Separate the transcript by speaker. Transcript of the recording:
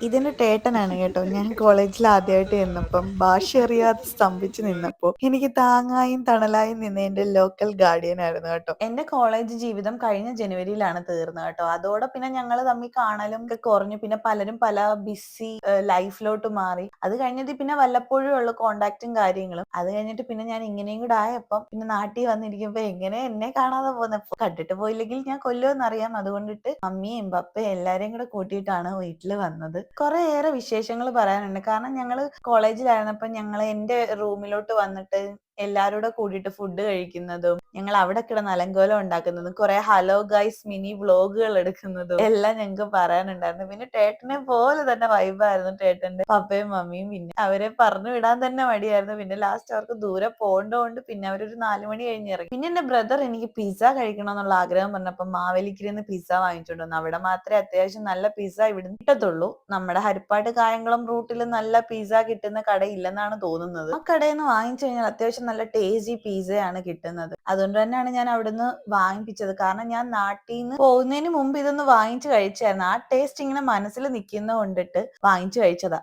Speaker 1: ഇതിന്റെ ടേട്ടനാണ് കേട്ടോ. ഞാൻ കോളേജിൽ ആദ്യമായിട്ട് ചെന്നപ്പം ഭാഷ അറിയാതെ സ്തംഭിച്ച് നിന്നപ്പോ എനിക്ക് താങ്ങായും തണലായും നിന്ന എന്റെ ലോക്കൽ ഗാർഡിയൻ ആയിരുന്നു കേട്ടോ. എന്റെ കോളേജ് ജീവിതം കഴിഞ്ഞ ജനുവരിയിലാണ് തീർന്നത് കേട്ടോ. അതോടെ പിന്നെ ഞങ്ങൾ തമ്മിൽ കാണലും ഒക്കെ കുറഞ്ഞു. പിന്നെ പലരും പല ബിസി ലൈഫിലോട്ട് മാറി. അത് കഴിഞ്ഞിട്ട് പിന്നെ വല്ലപ്പോഴും ഉള്ള കോണ്ടാക്റ്റും കാര്യങ്ങളും. അത് കഴിഞ്ഞിട്ട് പിന്നെ ഞാൻ ഇങ്ങനെയും കൂടെ ആയപ്പം പിന്നെ നാട്ടിൽ വന്നിരിക്കുമ്പോ എങ്ങനെ എന്നെ കാണാതെ പോകുന്നപ്പോ കണ്ടിട്ട് പോയില്ലെങ്കിൽ ഞാൻ കൊല്ലുമെന്നറിയാം. അതുകൊണ്ടിട്ട് മമ്മിയും പപ്പയും എല്ലാരെയും കൂടെ കൂട്ടിയിട്ടാണ് വീട്ടിൽ വന്നത്. കുറെയേറെ വിശേഷങ്ങൾ പറയാനുണ്ട്. കാരണം ഞങ്ങള് കോളേജിലായിരുന്നപ്പോ ഞങ്ങള് എന്റെ റൂമിലോട്ട് വന്നിട്ട് എല്ലാരൂടെ കൂടിയിട്ട് ഫുഡ് കഴിക്കുന്നതും ഞങ്ങൾ അവിടെ കിടന്ന് അലങ്കോലം ഉണ്ടാക്കുന്നതും കുറെ ഹലോ ഗൈസ് മിനി വ്ലോഗുകൾ എടുക്കുന്നതും എല്ലാം ഞങ്ങൾക്ക് പറയാനുണ്ടായിരുന്നു. പിന്നെ ടേട്ടനെ പോലെ തന്നെ വൈബായിരുന്നു ടേട്ടന്റെ പപ്പയും മമ്മിയും. പിന്നെ അവരെ പറഞ്ഞു വിടാൻ തന്നെ മടിയായിരുന്നു. പിന്നെ ലാസ്റ്റ് അവർക്ക് ദൂരെ പോകേണ്ടതുകൊണ്ട് പിന്നെ അവരൊരു 4 മണി കഴിഞ്ഞ് ഇറങ്ങി. പിന്നെ എന്റെ ബ്രദർ എനിക്ക് പിസ്സ കഴിക്കണം എന്നുള്ള ആഗ്രഹം പറഞ്ഞപ്പോ മാവേലിക്കരയിൽ പിസ്സ വാങ്ങിച്ചോണ്ട് വന്നു. അവിടെ മാത്രമേ അത്യാവശ്യം നല്ല പിസ്സ ഇവിടെ കിട്ടത്തുള്ളൂ. നമ്മുടെ ഹരിപ്പാട് കായംകുളം റൂട്ടിൽ നല്ല പിസ്സ കിട്ടുന്ന കടയില്ലെന്നാണ് തോന്നുന്നത്. ആ കടയിൽ നിന്ന് വാങ്ങിച്ചു കഴിഞ്ഞാൽ അത്യാവശ്യം നല്ല ടേസ്റ്റി പിസ്സയാണ് കിട്ടുന്നത്. അതുകൊണ്ട് തന്നെയാണ് ഞാൻ അവിടുന്ന് വാങ്ങിപ്പിച്ചത്. കാരണം ഞാൻ നാട്ടിൽ നിന്ന് പോകുന്നതിന് മുമ്പ് ഇതൊന്ന് വാങ്ങിച്ചു കഴിച്ചായിരുന്നു. ആ ടേസ്റ്റ് ഇങ്ങനെ മനസ്സിൽ നിൽക്കുന്ന കൊണ്ടിട്ട് വാങ്ങിച്ചു കഴിച്ചതാ.